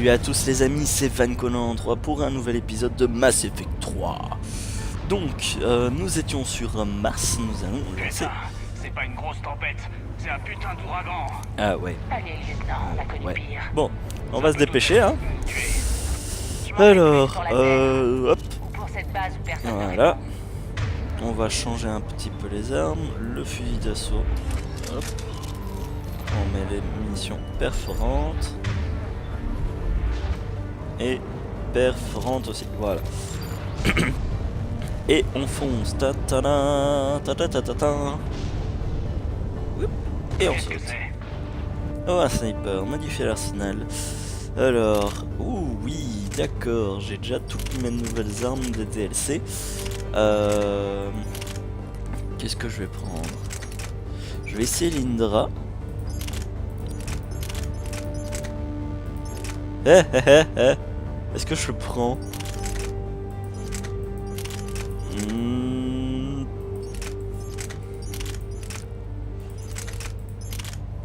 Salut à tous les amis, c'est Vanconan3 pour un nouvel épisode de Mass Effect 3. Donc, nous étions sur Mars, nous allons lancer... C'est pas une grosse tempête, c'est un putain d'ouragan. Ah ouais. Allez, lieutenant, on a connu pire. Bon, on va se dépêcher, hein. Alors, hop. Pour cette base où personne ne Voilà. On va changer un petit peu les armes. Le fusil d'assaut. Hop. On met les munitions perforantes. Et perforantes aussi. Voilà. Et on fonce. Ta ta ta ta ta ta ta ta. Et on saute. Oh, un sniper. Modifier l'arsenal. Alors, ouh oui, d'accord, j'ai déjà toutes mes nouvelles armes des DLC. Qu'est-ce que je vais prendre? Je vais essayer l'Indra. Est-ce que je le prends?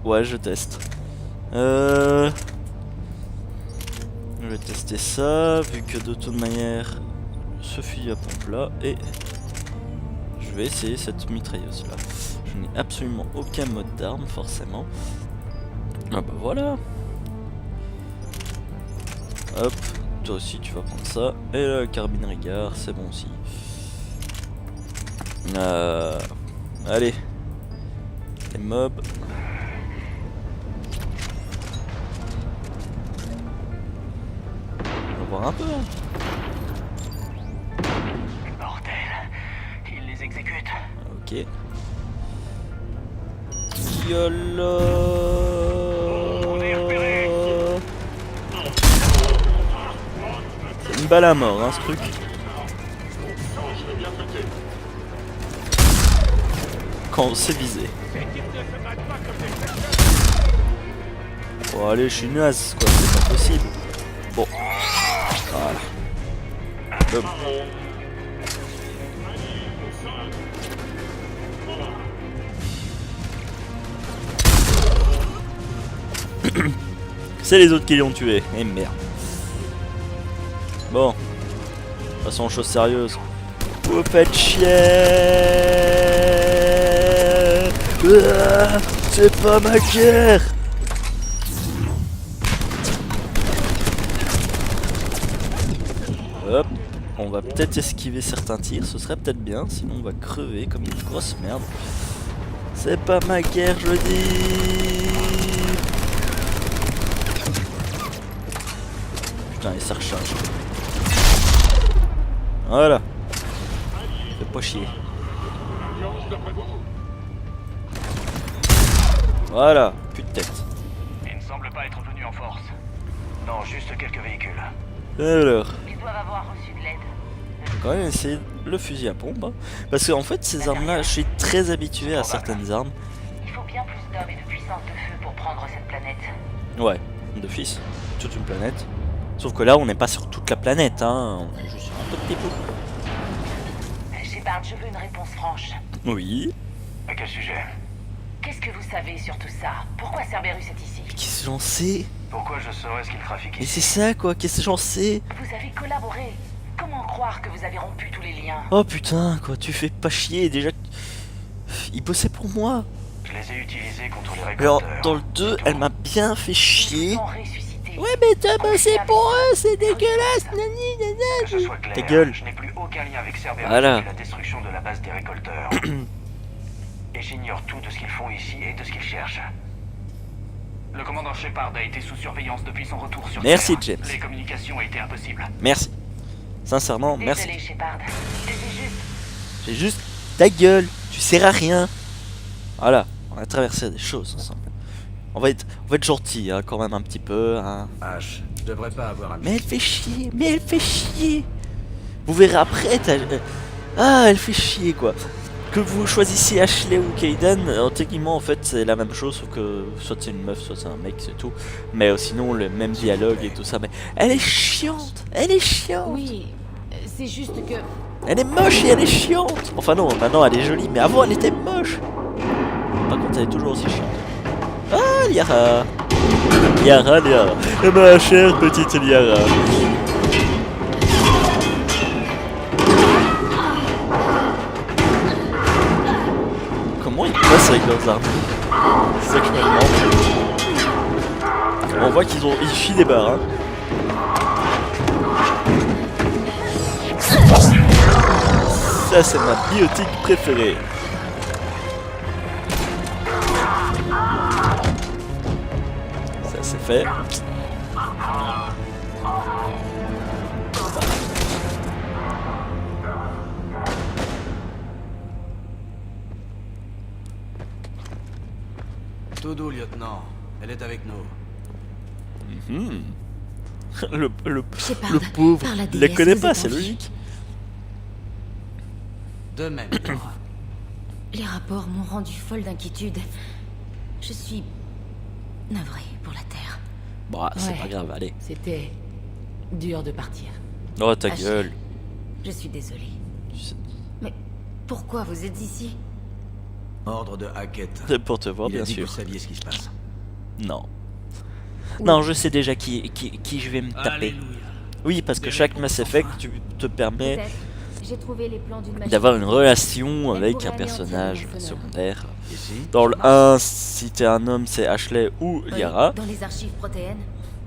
Ouais, je teste. Je vais tester ça, vu que de toute manière, ce fusil à pompe là, et je vais essayer cette mitrailleuse là. Je n'ai absolument aucun mode d'arme, forcément. Ah bah voilà. Hop, toi aussi tu vas prendre ça. Et la carbine Rigard, c'est bon aussi. Allez. Les mobs. Un peu. Bordel, il les exécute. Ok. Yolo. On est repéré. C'est une balle à mort, hein, ce truc. Quand on s'est visé. Bon, allez, je suis naze, quoi, c'est pas possible. Bon. Voilà. Hop. C'est les autres qui l'ont tué. Eh merde. Bon. Passons aux choses sérieuses. Vous faites chier. C'est pas ma guerre. Hop, on va peut-être esquiver certains tirs, ce serait peut-être bien, sinon on va crever comme une grosse merde. C'est pas ma guerre, je dis. Putain, et ça recharge. Voilà. Fais pas chier. Voilà, plus de tête. Il ne semble pas être venu en force. Non, juste quelques véhicules. Alors, Ils doivent avoir reçu de l'aide. je vais quand même essayer le fusil à pompe. Hein. Parce qu'en fait, ces armes-là, je suis très habitué à certaines armes. Il faut bien plus d'hommes et de puissance de feu pour prendre cette planète. Ouais, d'office. Toute une planète. Sauf que là, on n'est pas sur toute la planète. Hein. On est juste sur un petit bout. Shepard, je veux une réponse franche. Oui. À quel sujet? Qu'est-ce que vous savez sur tout ça? Pourquoi Cerberus est ici? Qu'est-ce que j'en sais? Pourquoi je saurais ce qu'il trafique Mais ici? c'est ça quoi, qu'est-ce que j'en sais? Vous avez collaboré. Comment croire que vous avez rompu tous les liens? Oh putain quoi, tu fais pas chier déjà. Il bossait pour moi. Je les ai utilisés contre les Alors récolteurs. dans le 2, elle m'a bien fait chier. Ils sont ressuscités. Ouais mais t'as bossé pour eux, c'est dégueulasse, Que ce nani. soit clair, Ta gueule. je n'ai plus aucun lien avec Cerberus Voilà. depuis la destruction de la base des récolteurs. Et j'ignore tout de ce qu'ils font ici et de ce qu'ils cherchent. Le commandant Shepard a été sous surveillance depuis son retour sur Merci, Terre. James. Les communications étaient impossibles. Merci. Sincèrement, merci. Désolé, Shepard. C'était juste... J'ai juste ta gueule, tu sers à rien. Voilà, on a traversé des choses ensemble. On va être gentil hein, quand même un petit peu. Hein. H, je devrais pas avoir un... Mais elle fait chier, mais elle fait chier. Vous verrez après, ah, elle fait chier quoi. Que vous choisissiez Ashley ou Kaidan, techniquement en fait c'est la même chose, sauf que soit c'est une meuf, soit c'est un mec, c'est tout. Mais sinon le même dialogue et tout ça, mais elle est chiante, elle est chiante. Oui, c'est juste que... Elle est moche et elle est chiante. Enfin non, maintenant elle est jolie, mais avant elle était moche. Par contre elle est toujours aussi chiante. Ah, Liara. Liara, Liara. Ma chère petite Liara. Comment ils passent avec leurs armes? C'est ça que je me demande. On voit ils chient des barres. Hein. Ça c'est ma biotique préférée. Ça c'est fait. Tout doux, lieutenant. Elle est avec nous. Le Shepard, pauvre, par la il la déesse, connaît vous pas, êtes c'est en vie. logique. De même, Liara. Les rapports m'ont rendu folle d'inquiétude. Je suis navrée pour la Terre. Bah, c'est Ouais. pas grave, allez. C'était dur de partir. Oh ta Achille, gueule. Je suis désolée. Mais pourquoi vous êtes ici? Ordre de Hackett. C'est pour te voir, Il a bien dit que sûr. vous saviez ce qui se passe. Non. Non, je sais déjà qui je vais me taper. Oui, parce que chaque Mass Effect te permet Peut-être. J'ai trouvé les plans d'une machine. d'avoir une relation Elle avec pourrait un anéantir personnage les moissonneurs. secondaire. Ici. Dans le 1, si t'es un homme, c'est Ashley ou Oui, Liara. dans les archives protéennes.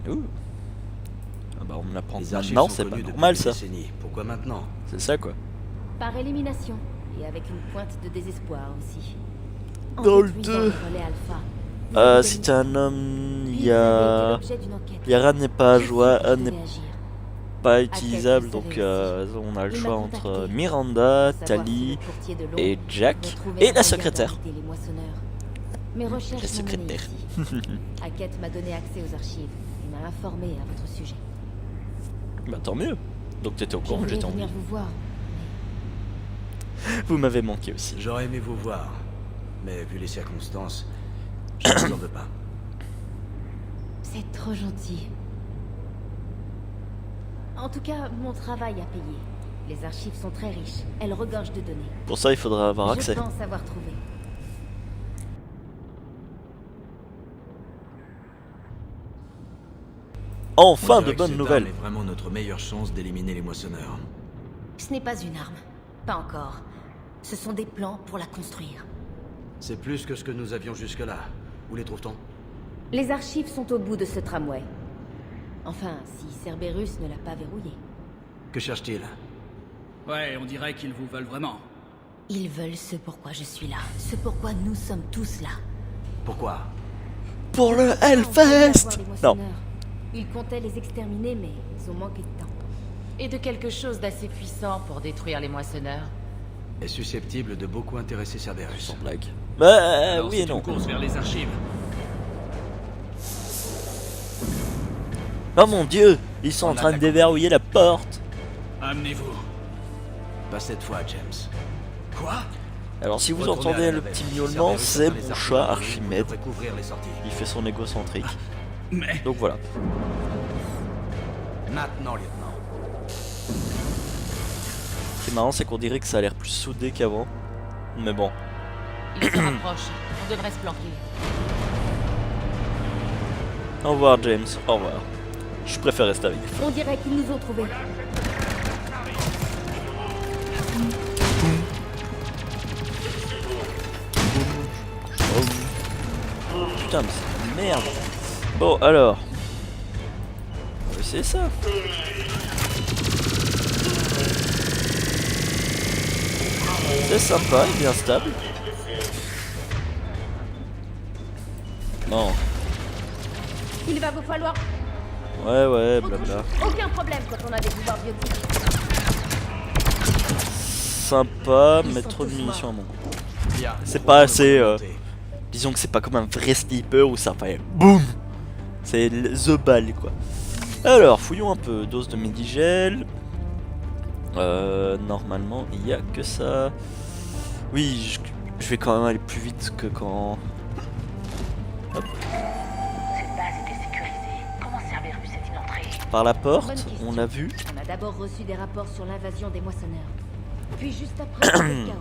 Ouh. Ah bah on me l'apprend Les archives maintenant, sont c'est pas connues depuis normal des ça. décennies. Pourquoi maintenant? C'est ça quoi. Par élimination. Et avec une pointe de désespoir aussi. En Dans le détruisant 2. le relais alpha, vous avez Si donné- t'es un homme, Puis il vous y avez a... été l'objet d'une enquête. Liara n'est pas Je sais joie, que je n'est devais agir. pas utilisable, vous donc savez on a le Il m'a choix contacté entre pour Miranda, savoir si Tali le courtier de l'eau et Jack retrouvait et un la moyen secrétaire. d'arrêter les moissonneurs. Mes recherches La m'ont mené secrétaire. ici. Hackett m'a donné accès aux archives et m'a informé à votre sujet. Bah tant mieux. Donc t'étais au Je courant, voulais j'étais en venir vie. vous voir. Vous m'avez manqué aussi. J'aurais aimé vous voir. Mais vu les circonstances, je ne vous en veux pas. C'est trop gentil. En tout cas, mon travail a payé. Les archives sont très riches. Elles regorgent de données. Pour ça, il faudra avoir Je accès. pense avoir trouvé. Enfin On de dirait que bonnes cette nouvelles. arme est vraiment notre meilleure chance d'éliminer les moissonneurs. Ce n'est pas une arme. Pas encore. Ce sont des plans pour la construire. C'est plus que ce que nous avions jusque-là. Où les trouve-t-on? Les archives sont au bout de ce tramway. Enfin, si Cerberus ne l'a pas verrouillé. Que cherche-t-il? Ouais, on dirait qu'ils vous veulent vraiment. Ils veulent ce pourquoi je suis là. Ce pourquoi nous sommes tous là. Pourquoi? Pour le Ils voulaient Hellfest. avoir les Non. moissonneurs. Ils comptaient les exterminer, mais ils ont manqué de temps. Et de quelque chose d'assez puissant pour détruire les moissonneurs. Est susceptible de beaucoup intéresser Cerberus. Sans blague. Bah Alors, oui c'est et non. une course vers les archives. Oh mon dieu, ils sont en train de déverrouiller la porte. Amenez-vous. Pas cette fois, James. Quoi? Alors si vous Retournez à entendez la le navette. petit Si miaulement, Cerberus c'est atteint les mon archives, chat vous Archimède. devrez couvrir les sorties. Il fait son égocentrique. Mais... Donc voilà. Maintenant, lieutenant. Ce qui est marrant, c'est qu'on dirait que ça a l'air plus soudé qu'avant. Mais bon. Ils se rapprochent. On devrait se planquer. Au revoir James, au revoir. Je préfère rester avec vous. On dirait qu'ils nous ont trouvés. Putain, mais c'est de merde. Bon, alors. On va essayer ça. C'est sympa et bien stable. Bon. Il va vous falloir Ouais, blabla. aucun problème quand on a des pouvoirs biotiques. Sympa, Ils mais sont trop de tous munitions à morts. mon goût. Bien. C'est pas assez, Disons que c'est pas comme un vrai sniper où ça fait BOUM. C'est the ball quoi. Alors, fouillons un peu. Dose de Medigel. Normalement, il y a que ça. Oui, je vais quand même aller plus vite que quand. Hop. Cette base était sécurisée. Comment Cerberus est-il entré? Par la Bonne porte, question. on l'a vu. On a d'abord reçu des rapports sur l'invasion des moissonneurs. Puis juste après, le chaos.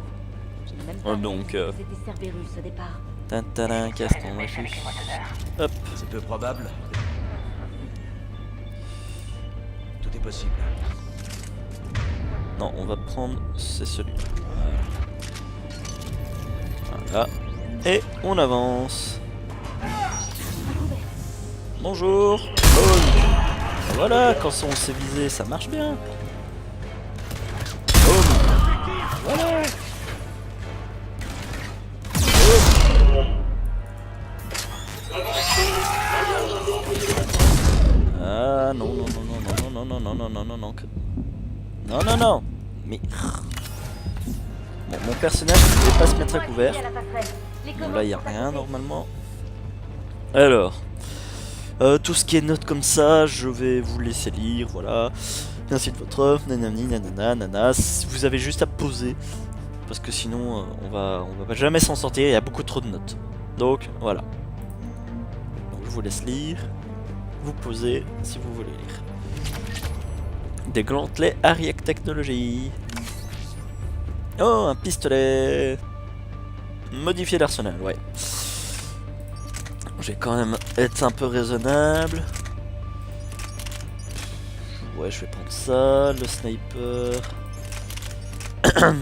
Je n'ai même pas Oh, donc, réalisé que c'était Cerberus au départ. Tintarin, qu'est-ce qu'on va faire? Hop. C'est peu probable. possible. Non, on va prendre, c'est celui-là. Voilà. Et on avance. Bonjour. Oh. Voilà, quand on s'est visé, ça marche bien. Oh. Voilà. Ah non non non non non non non non non non non non non non non mais bon, mon personnage ne pouvait pas se mettre à couvert. Bon, là il y a rien normalement. Alors tout ce qui est notes comme ça, je vais vous laisser lire, voilà. Merci de votre œuvre, nanani nanana nanana. Vous avez juste à poser parce que sinon on va jamais s'en sortir. Il y a beaucoup trop de notes. Donc voilà. Donc, je vous laisse lire. Vous posez si vous voulez lire. Des gantelets Ariak Technology. Oh, un pistolet. Modifier l'arsenal, ouais. Je vais quand même être un peu raisonnable. Ouais, je vais prendre ça, le sniper. Ouais,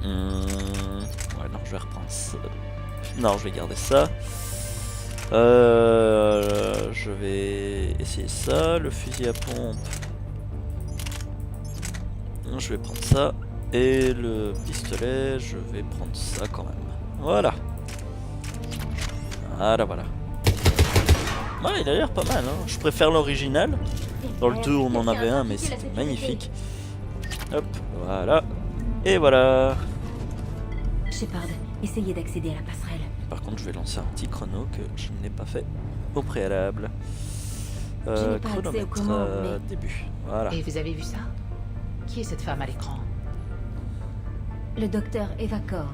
non, je vais reprendre ça. Non, je vais garder ça. Je vais essayer ça, le fusil à pompe. Je vais prendre ça. Et le pistolet, je vais prendre ça quand même. Voilà. Voilà, voilà. Ouais, il a l'air pas mal, hein. Je préfère l'original. Dans le 2, on en avait un, mais c'était magnifique. Hop, voilà. Et voilà. Shepard, essayez d'accéder à la passerelle. Par contre, je vais lancer un petit chrono que je n'ai pas fait au préalable. Je n'ai pas accès aux Chronomètre, commandes, mais- début. Voilà. Et vous avez vu ça? Qui est cette femme à l'écran? Le docteur Eva Kor.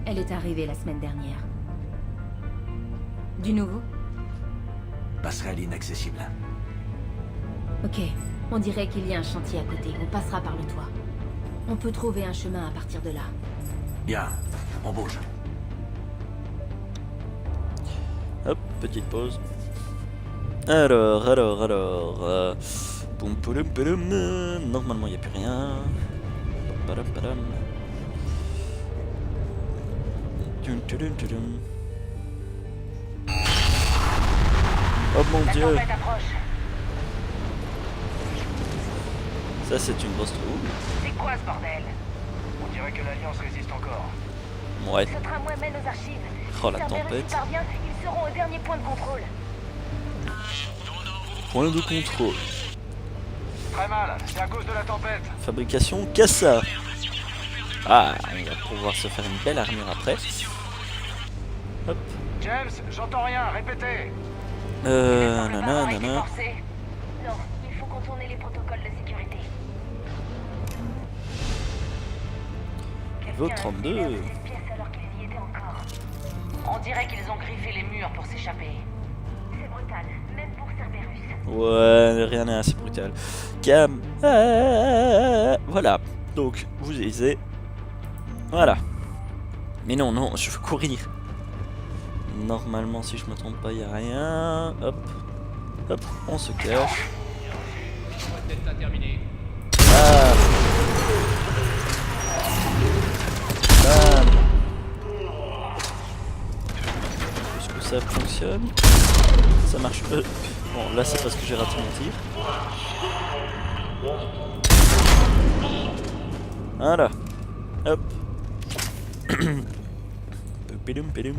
Elle est arrivée la semaine dernière. Du nouveau? Passerelle inaccessible. Ok. On dirait qu'il y a un chantier à côté. On passera par le toit. On peut trouver un chemin à partir de là. Bien, on bouge. Hop, petite pause. Alors. Poum, poum, poum, normalement, il n'y a plus rien. Padam, padam. Tum, tudum, tudum. Oh mon La dieu, tempête approche. ça c'est une grosse trouille. C'est quoi ce bordel? On dirait que l'Alliance résiste encore. Ouais, Ce tramway mène aux archives. oh la Si Cerberus y tempête. parvient, ils seront au dernier point de contrôle. Point de contrôle. Très mal, c'est à cause de la tempête. Fabrication Cassa. Ah, on va pouvoir se faire une belle armure après. Hop. James, j'entends rien, répétez. Nana, Préparer nana. forcé. Non, il faut contourner les protocoles de sécurité. Niveau Quelqu'un a 32. ouvert cette pièce alors qu'ils y étaient encore. On dirait qu'ils ont griffé les murs pour s'échapper. C'est brutal, même pour Cerberus. Ouais, rien n'est assez brutal. Cam. Voilà. Donc, vous lisez. Voilà. Mais non, non, je veux courir. Normalement, si je me trompe pas, il n'y a rien. Hop. Hop, on se cache. Ah. Bam. Est-ce que ça fonctionne? Ça marche. Bon, là c'est parce que j'ai raté mon tir. Voilà. Hop. Pidum pidum.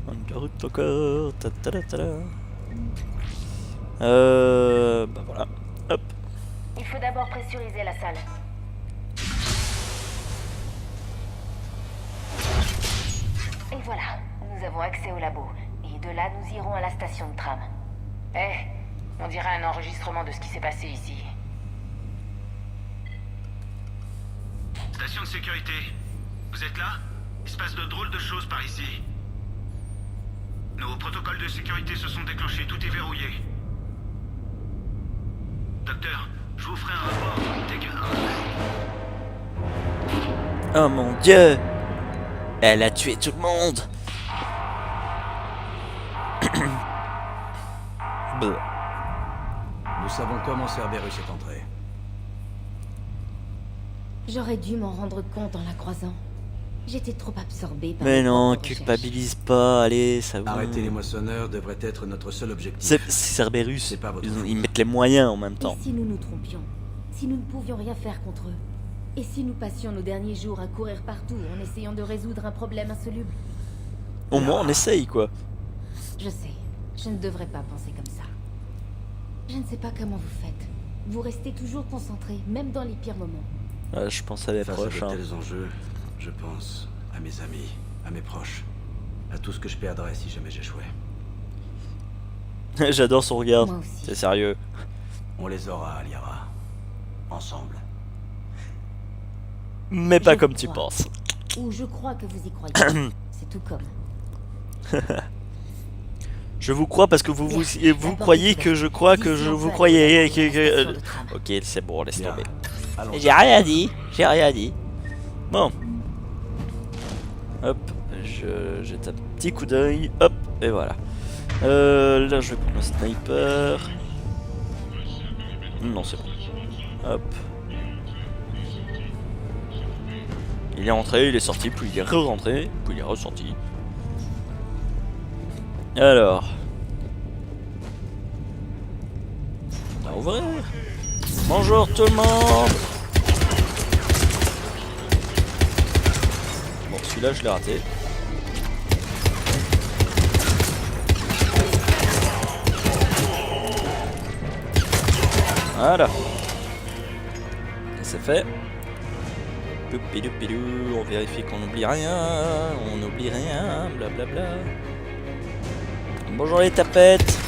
On route encore. Ta ta ta ta. Bah voilà. Hop. Il faut d'abord pressuriser la salle. Et voilà, nous avons accès au labo. Et de là, nous irons à la station de tram. On dirait un enregistrement de ce qui s'est passé ici. Station de sécurité. Vous êtes là? Il se passe de drôles de choses par ici. Nos protocoles de sécurité se sont déclenchés, tout est verrouillé. Docteur, je vous ferai un rapport. Oh mon dieu. Elle a tué tout le monde. Nous savons comment Cerberus est entré. J'aurais dû m'en rendre compte en la croisant. J'étais trop absorbée par Mais mes non, propres culpabilise pas, allez, ça va. Arrêter les moissonneurs devrait être notre seul objectif. C'est Cerberus, C'est pas votre ils mettent les moyens en même temps. Et si nous nous trompions? Si nous ne pouvions rien faire contre eux? Et si nous passions nos derniers jours à courir partout en essayant de résoudre un problème insoluble? Au moins on essaye quoi. Je sais, je ne devrais pas penser comme ça. Je ne sais pas comment vous faites. Vous restez toujours concentré, même dans les pires moments. Je pense à les Face à proches. de Hein. tels enjeux, je pense à mes amis, à mes proches, à tout ce que je perdrais si jamais j'échouais. J'adore son regard, Moi aussi. c'est sérieux. On les aura, Aliara. Ensemble. Mais pas Je comme tu crois. penses. Ou je crois que vous y croyez. C'est tout comme. Je vous crois parce que vous Bien. vous La croyez porte que est je crois ouverte. que D'ici, je on vous peut croyez. aller dans la station de tram. Ok, c'est bon, laisse Bien. tomber. Allons. J'ai rien dit, j'ai rien dit. Bon. Hop, je jette un petit coup d'œil. Hop, et voilà. Là, je vais prendre le sniper. Non, c'est bon. Hop. Il est rentré, il est sorti, puis il est re-rentré, puis il est ressorti. Alors. On va ouvrir. Bonjour tout le monde. Bon, celui-là, je l'ai raté. Voilà. Et c'est fait. Poupidou, on vérifie qu'on n'oublie rien. On n'oublie rien. Blablabla. Bonjour les tapettes.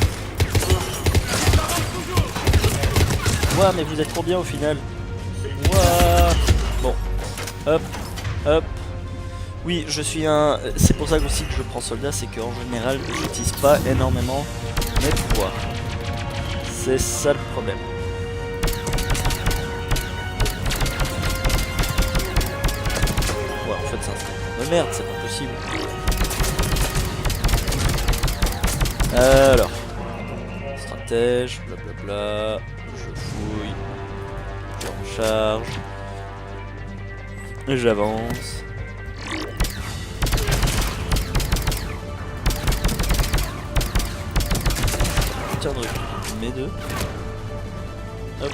Ouais, mais vous êtes trop bien au final. Ouah. Bon. Hop. Hop. Oui, je suis un... C'est pour ça aussi que je prends soldat, c'est qu'en général, j'utilise pas énormément mes pouvoirs. C'est ça le problème. Ouais, en fait, c'est un strat. Oh merde, c'est pas possible. Alors. Stratège, blablabla. Je fouille. Je recharge. J'avance. Putain de truc. Mes deux. Hop.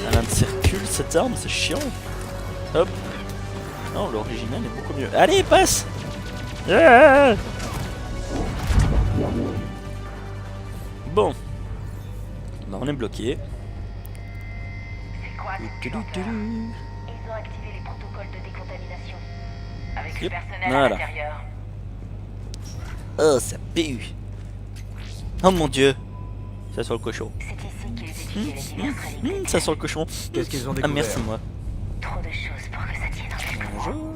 Elle a un circule cette arme, c'est chiant. Hop. Non, l'original est beaucoup mieux. Allez, passe. Ah. Bon. Bah, on est bloqué. C'est quoi cette lenteur? Ils ont activé les protocoles de décontamination. Avec le Yep. personnel à Voilà. l'intérieur. Oh, ça pue. Oh mon dieu. Ça sent le cochon. C'est ici qu'ils étudiaient les diverses reliques. Ça sent le cochon. Qu'est-ce qu'ils ont Ah, découvert? merci moi. Trop de choses pour que ça tienne en quelques mois. Bonjour.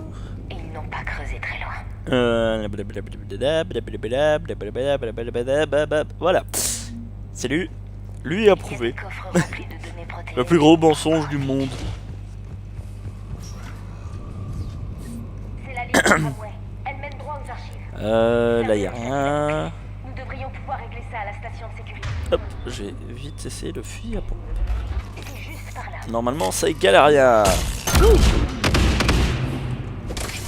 Et ils n'ont pas creusé très loin. Voilà. C'est lui. Lui est approuvé. Des coffres remplis de données protéinées. Le plus gros mensonge du monde. C'est la ligne de tramway. Elle mène droit aux archives. Là y a rien. Nous devrions pouvoir régler ça à la station de sécurité. Hop, j'ai vite essayé le fusil à pompe. C'est juste par là. Normalement ça égale à rien. Ouh.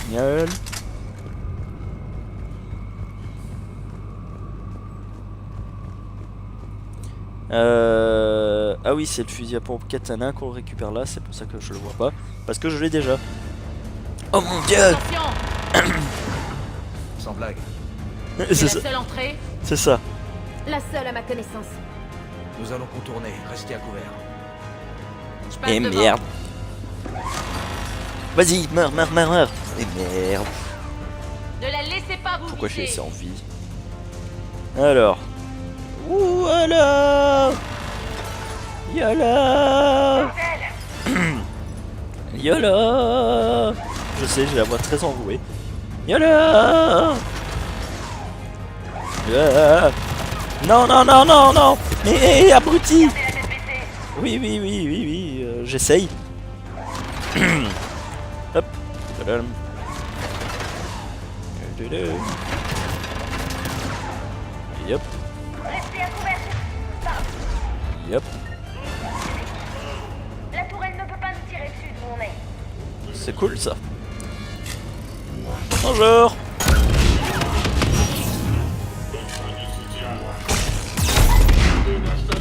Génial. Ah oui, c'est le fusil à pompe katana qu'on récupère là, c'est pour ça que je le vois pas. Parce que je l'ai déjà. Oh mon dieu. Sans blague. C'est ça. seule entrée? C'est ça. La seule à ma connaissance. Nous allons contourner. Restez à couvert. Et merde. Vas-y, meurs. Et merde. Ne la laissez pas vous Pourquoi j'ai laissé en vie? Alors. Ouh, alors. Yola. Yola. Je sais, j'ai la voix très enrouée. Yola. Yola. Non. Mais abruti. Gardez la tête baissée. Oui, oui, oui, oui, oui, j'essaye. Hop. Tadam. Yep, Restez à couvert. yep. La tourelle ne peut pas nous tirer dessus d'où on est. C'est cool ça. Bonjour.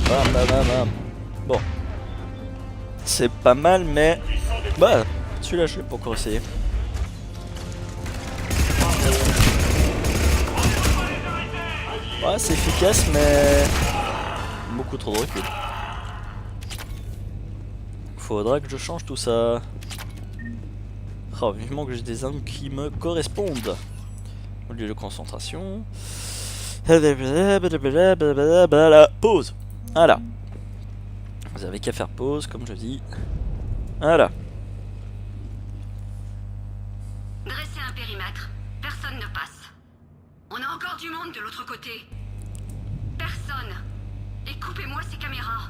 Bam, bam, bam, bam. Bon. C'est pas mal, mais... Bah, celui-là, je l'ai pas encore essayé. Ouais, c'est efficace, mais... beaucoup trop de recul. Faudra que je change tout ça. Oh, vivement que j'ai des armes qui me correspondent. Au lieu de concentration. Pause. Voilà. Vous avez qu'à faire pause, comme je dis. Voilà. Dressez un périmètre. Personne ne passe. On a encore du monde de l'autre côté. Personne. Et coupez-moi ces caméras.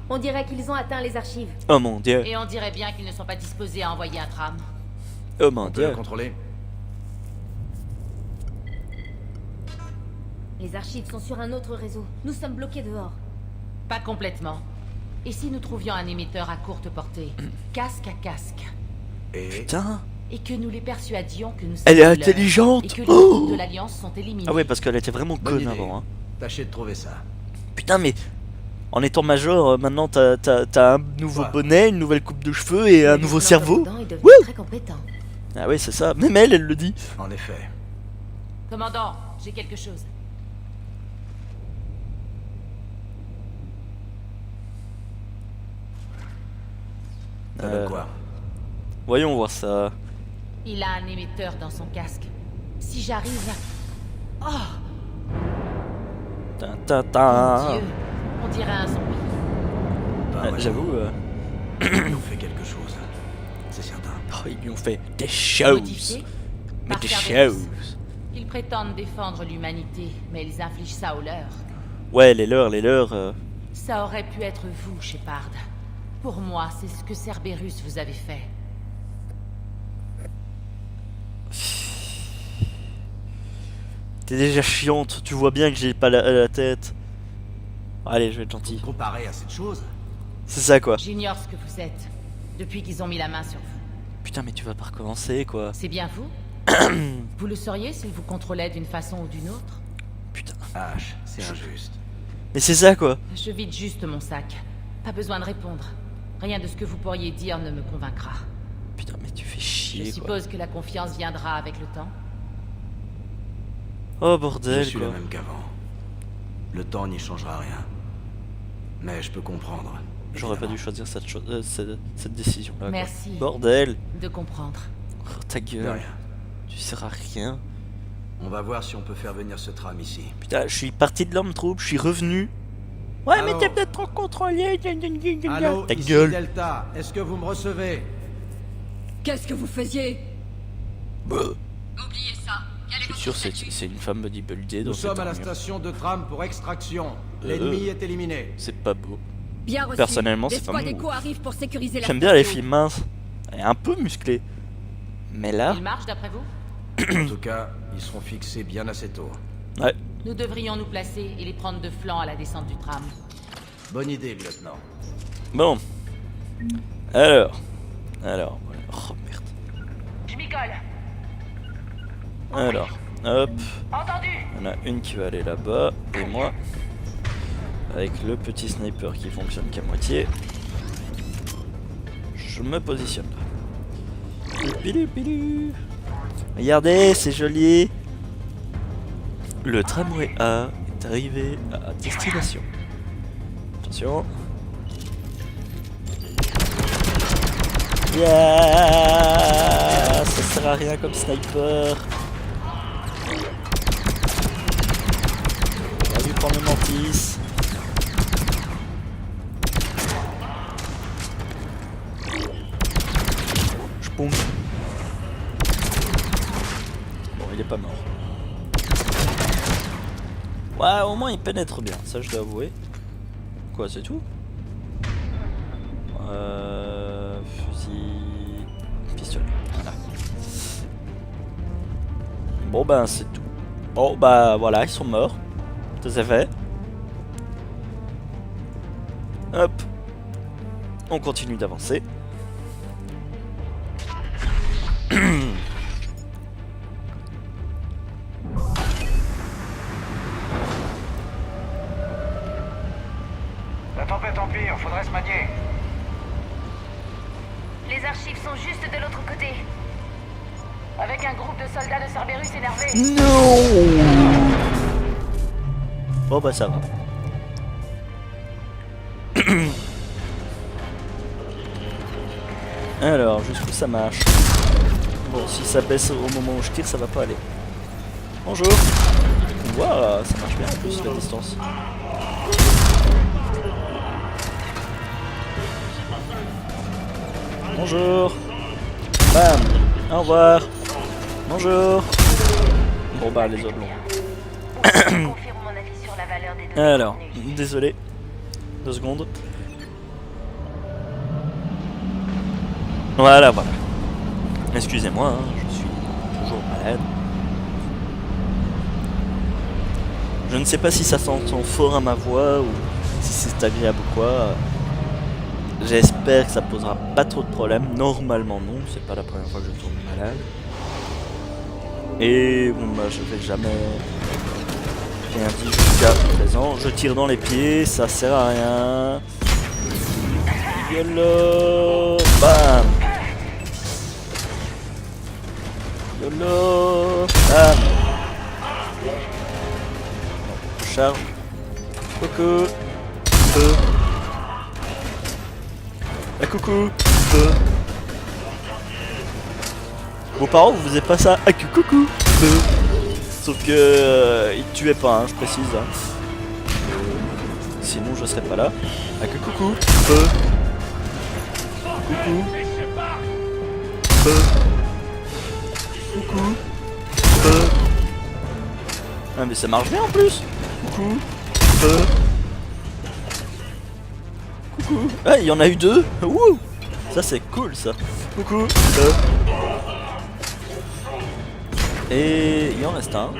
On dirait qu'ils ont atteint les archives. Oh mon dieu. Et on dirait bien qu'ils ne sont pas disposés à envoyer un tram. Oh mon On peut le dieu. contrôler? Les archives sont sur un autre réseau. Nous sommes bloqués dehors. Pas complètement. Et si nous trouvions un émetteur à courte portée, casque à casque, Et... Putain. et que nous les persuadions que nous sommes Elle est leurs, intelligente. et que les Oh troupes de l'Alliance sont éliminés. Ah ouais, parce qu'elle était vraiment Bonne conne idée. avant. Hein. Tâchez de trouver ça. Putain, mais en étant major, maintenant t'as un nouveau Ouais. bonnet, une nouvelle coupe de cheveux et un nouveau Notre cerveau. commandant est devenu Wouh très compétent. Ah ouais, c'est ça. Même elle le dit. En effet. Commandant, j'ai quelque chose. Ça donne quoi? Voyons voir ça. Il a un émetteur dans son casque. Si j'arrive... Oh, Ta ta mon ta. Dieu. On dirait un zombie. Bah, ouais, J'avoue, ils ont fait quelque chose. C'est certain. oh, ils lui ont fait des choses. Modifié Mais par des Cerberus. choses. Ils prétendent défendre l'humanité, mais ils infligent ça aux leurs. Ouais, les leurs, les leurs. Ça aurait pu être vous, Shepard. Pour moi, c'est ce que Cerberus vous avait fait. T'es déjà chiante. Tu vois bien que j'ai pas la tête. Allez, je vais être gentil. Comparé à cette chose, C'est ça quoi. J'ignore ce que vous êtes, depuis qu'ils ont mis la main sur vous. Putain, mais tu vas pas recommencer quoi. C'est bien vous? Vous le sauriez s'ils vous contrôlaient d'une façon ou d'une autre? Putain. H, c'est injuste. Mais c'est ça quoi. Je vide juste mon sac. Pas besoin de répondre. Rien de ce que vous pourriez dire ne me convaincra. Putain, mais tu fais Je chier quoi. suppose que la confiance viendra avec le temps. Oh Je bordel suis quoi. le même qu'avant. Le temps n'y changera rien. Mais je peux comprendre. J'aurais pas dû choisir cette, cette décision là. Merci. Bordel. De comprendre. Oh, ta De gueule. rien. Tu sers à rien. On va voir si on peut faire venir ce tram ici. Putain, je suis parti de l'homme troupe, je suis revenu. Ouais, Allô mais t'es peut-être trop contrôlé. Allô, Ta ici gueule. Delta, est-ce que vous me recevez? Qu'est-ce que vous faisiez? Bah, Oubliez ça. Quel est je suis votre sûr statut? c'est une femme bodybuildée Nous dans cette sommes à la armure. station de tram pour extraction. L'ennemi est éliminé. C'est pas beau. Bien reçu. Personnellement, c'est pas L'escouade mon Echo goût. arrive pour sécuriser la J'aime bien les station. filles minces. Elle est un peu musclée. Mais là, Il marche d'après vous? En tout cas, ils seront fixés bien assez tôt. ouais. Nous devrions nous placer et les prendre de flanc à la descente du tram. Bonne idée, lieutenant. Bon. Alors. Voilà. Oh merde. Je m'y colle. Alors. Hop. Entendu. Il y en a une qui va aller là-bas. Et moi. Avec le petit sniper qui fonctionne qu'à moitié. Je me positionne là. Pilou. Regardez, c'est joli. Le tramway A est arrivé à destination. Attention. Yeah, ça sert à rien comme sniper. On va lui prendre le mantis. Je pompe. Bon, il est pas mort. Ouais, au moins il pénètre bien, ça je dois avouer. quoi, c'est tout. Fusil... pistolet. Voilà. Bon ben c'est tout. Bon bah voilà, ils sont morts. Ça c'est fait. Hop. On continue d'avancer. La tempête empire, faudrait se manier. Les archives sont juste de l'autre côté. Avec un groupe de soldats de Cerberus énervés. Non. Bon bah ça va. Alors, jusqu'où ça marche? Bon, si ça baisse au moment où je tire, ça va pas aller. Bonjour. Waouh, ça marche bien en plus la distance. Bonjour. Bam. Au revoir. Bonjour. Bon bah les autres longs. Confirme mon avis sur la valeur des données Alors, contenues. désolé. 2 secondes. Voilà, voilà. Excusez-moi, hein, je suis toujours malade. Je ne sais pas si ça s'entend fort à ma voix ou si c'est agréable ou quoi. J'espère que ça posera pas trop de problèmes. Normalement non, c'est pas la première fois que je tombe malade. Et bon bah je vais jamais rien dit jusqu'à présent. Je tire dans les pieds, ça sert à rien. YOLO. Bam. YOLO. Bam. Charge. Coucou. Feu. Ah, coucou. Feu. Vos parents vous faisaient pas ça. Ah, coucou. Feu. Sauf que ils tuaient pas, hein, je précise. Hein. Sinon je serais pas là. Ah, coucou. Feu. Coucou. Feu. Coucou. Feu. Ah mais ça marche bien en plus. Coucou. Feu. Coucou. Ah il y en a eu 2. Wouh. Ça c'est cool ça. Coucou. Feu. Et il en reste un.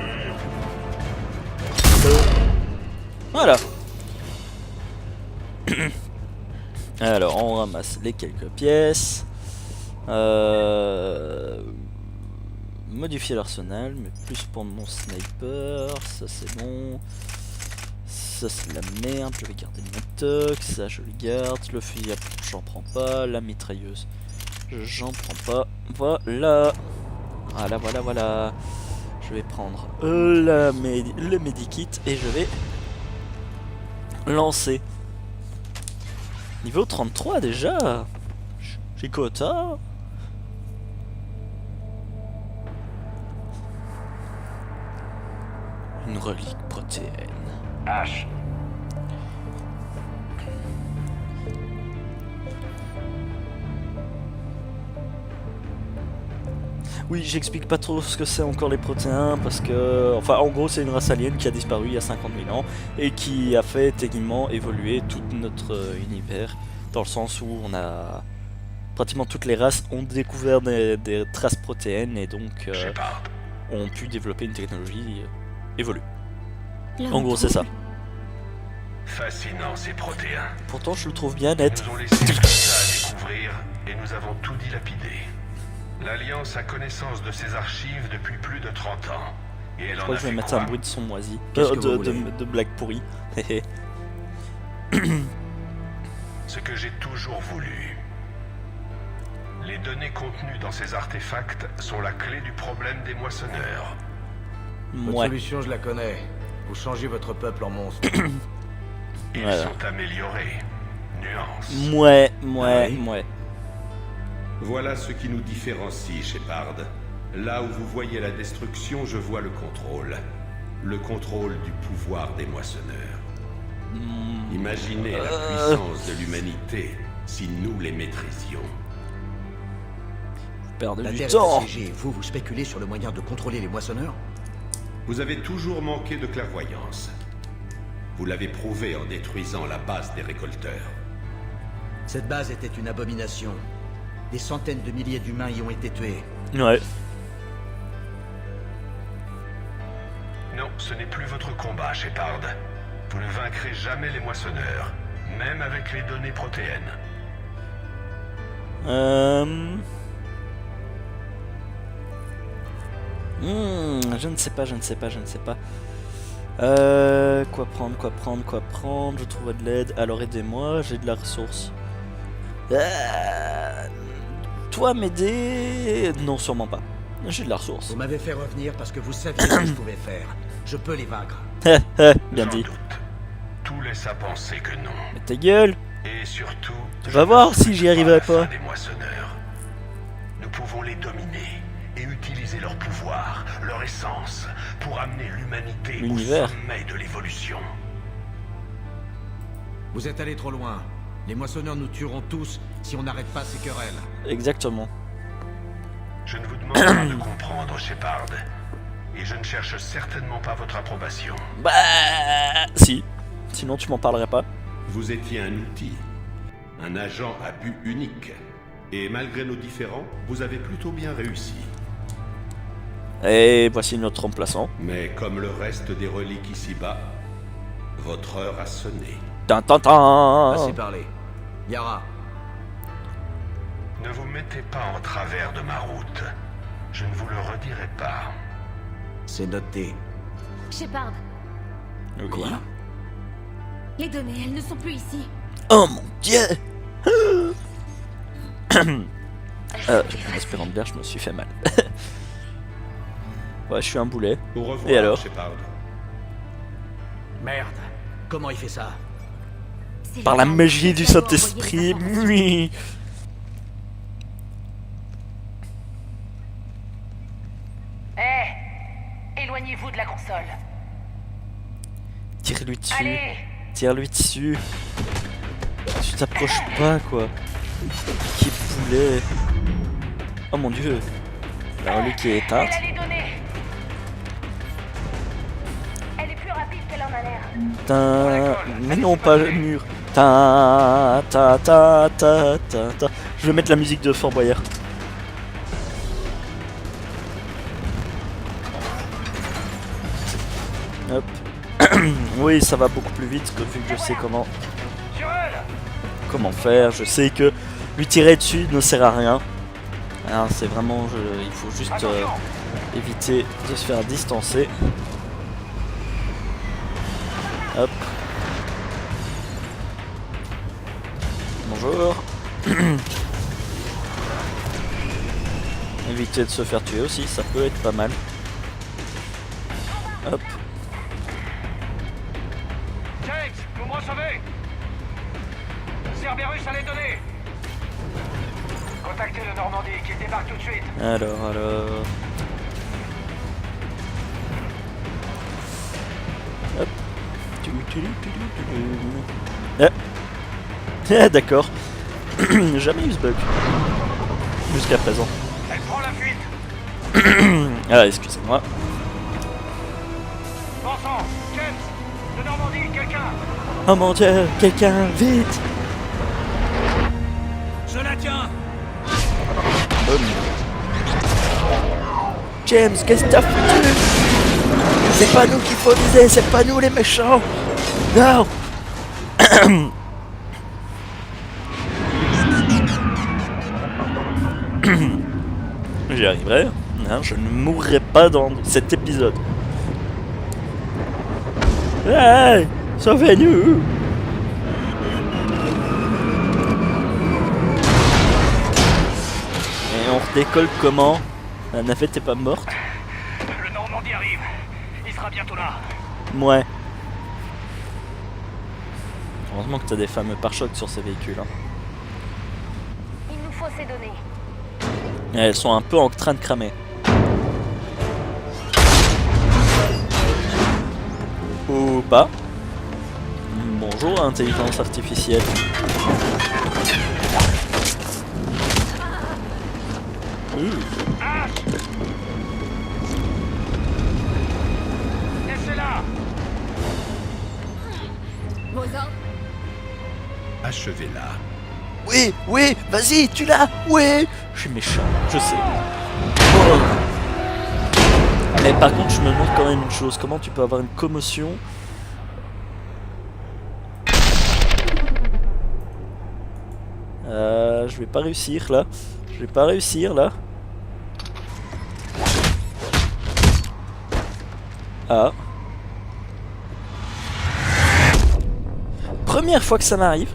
Feu. Voilà. Alors on ramasse les quelques pièces. Modifier l'arsenal, mais plus pour mon sniper. Ça c'est bon. Ça c'est la merde, je vais garder le toc. Ça je le garde. Le fusil à pompe j'en prends pas. La mitrailleuse j'en prends pas. Voilà. Voilà, voilà, voilà. Je vais prendre le medikit et je vais lancer. Niveau 33 déjà. J'ai quota. Une relique protéine. H. Oui, j'explique pas trop ce que c'est encore les protéins parce que, enfin, en gros, c'est une race alien qui a disparu il y a 50 000 ans et qui a fait techniquement évoluer tout notre univers, dans le sens où on a pratiquement toutes les races ont découvert des traces protéines et donc ont pu développer une technologie évolue. En gros, c'est ça. Fascinant ces protéins. Pourtant, je le trouve bien net. Ils nous ont laissé tout ça à découvrir et nous avons tout dilapidé. L'Alliance a connaissance de ces archives depuis plus de 30 ans. Et elle je crois en que je vais a fait mettre quoi? un bruit de son moisi. De blague pourrie. Ce que j'ai toujours voulu. Les données contenues dans ces artefacts sont la clé du problème des moissonneurs. Votre Ouais. solution, je la connais. Vous changez votre peuple en monstre. Ils Voilà. sont améliorés. Nuance. Ouais. Voilà ce qui nous différencie, Shepard. Là où vous voyez la destruction, je vois le contrôle. Le contrôle du pouvoir des moissonneurs. Imaginez la puissance de l'humanité si nous les maîtrisions. Perdez La du Terre est temps. assiégée. Vous spéculez sur le moyen de contrôler les moissonneurs? Vous avez toujours manqué de clairvoyance. Vous l'avez prouvé en détruisant la base des récolteurs. Cette base était une abomination. Des centaines de milliers d'humains y ont été tués. Ouais. Non, ce n'est plus votre combat, Shepard. Vous ne vaincrez jamais les moissonneurs, même avec les données protéennes. Je ne sais pas. Quoi prendre, je trouverai de l'aide. Alors aidez-moi, j'ai de la ressource. Toi m'aider? Non, sûrement pas. J'ai de la ressource. Vous m'avez fait revenir parce que vous saviez ce que je pouvais faire. Je peux les vaincre. Bien Sans dit. doute. Tout laisse à penser que non. Mais ta gueule! Et surtout, Tu vas voir si j'y arriverai pas. Des moissonneurs. Nous pouvons les dominer et utiliser leur pouvoir, leur essence, pour amener l'humanité au L'univers. sommet de l'évolution. Vous êtes allé trop loin. Les moissonneurs nous tueront tous si on n'arrête pas ces querelles. Exactement. Je ne vous demande pas de comprendre, Shepard. Et je ne cherche certainement pas votre approbation. Bah si. Sinon tu m'en parlerais pas. Vous étiez un outil, un agent à but unique. Et malgré nos différends, vous avez plutôt bien réussi. Et voici notre remplaçant. Mais comme le reste des reliques ici-bas, votre heure a sonné. Assez parlé. Yara, Ne vous mettez pas en travers de ma route. Je ne vous le redirai pas. c'est noté. Shepard, Quoi? les données, elles ne sont plus ici. Oh mon dieu! En espérant bien, je me suis fait mal. Ouais, je suis un boulet. Au revoir, Et alors? Shepard. Merde. Comment il fait ça? C'est Par la légal, magie du je dois Saint-Esprit. envoyer les informations. Oui. Éloignez-vous de la console. Tire-lui dessus. Allez! Tire-lui dessus. Tu t'approches pas, quoi. Qui poulet. Oh mon dieu. La relique est éteinte. Elle a les données. Elle est plus rapide qu'elle en a l'air. Ta... Mais non, pas le mur. Je vais mettre la musique de Fort Boyard. Hop. Oui, ça va beaucoup plus vite que vu que je sais comment faire. Je sais que lui tirer dessus ne sert à rien. Alors, c'est vraiment, il faut juste éviter de se faire distancer. Hop. Bonjour. Éviter de se faire tuer aussi, ça peut être pas mal. Hop. James, vous me recevez? Cerberus a les données. Contactez le Normandie qui débarque tout de suite. Alors. Hop. Ah, d'accord. Jamais eu ce bug. Jusqu'à présent. Elle prend la fuite. Ah, excusez-moi. Vincent, James, de Normandie, quelqu'un. Oh mon dieu, quelqu'un, vite! Je la tiens. James, qu'est-ce que t'as foutu? C'est pas nous qu'il faut viser, c'est pas nous les méchants! Non! J'y arriverai. Non, je ne mourrai pas dans cet épisode. Hey! Sauvez-nous! Et on redécolle comment? La navette est pas morte? Le Normandie arrive. Il sera bientôt là. Ouais. Heureusement que t'as des fameux pare-chocs sur ces véhicules. Hein. Il nous faut ces données. Et elles sont un peu en train de cramer. Ou pas. Bonjour, intelligence artificielle. Laissez-la. Vos ordres? Achevez-la. Oui, oui, vas-y, tu l'as. Oui. Je suis méchant, je sais. Oh. Mais par contre, je me demande quand même une chose. Comment tu peux avoir une commotion? Je vais pas réussir là. Je vais pas réussir là. Ah. Première fois que ça m'arrive.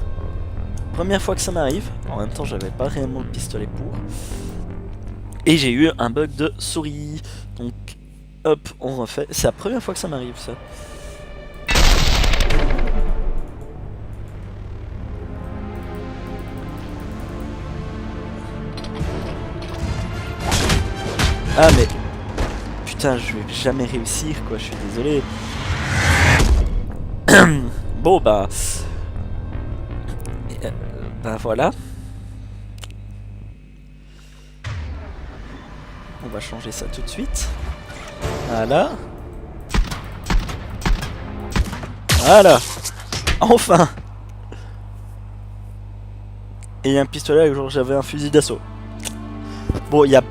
Première fois que ça m'arrive. En même temps, j'avais pas réellement le pistolet pour. Et j'ai eu un bug de souris. Donc, hop, on refait. C'est la première fois que ça m'arrive, ça. Ah, mais... Putain, je vais jamais réussir, quoi. Je suis désolé. Bon, bah... Ben voilà. On va changer ça tout de suite. Voilà. Voilà. Enfin. Et il y a un pistolet, genre j'avais un fusil d'assaut. Bon, il y a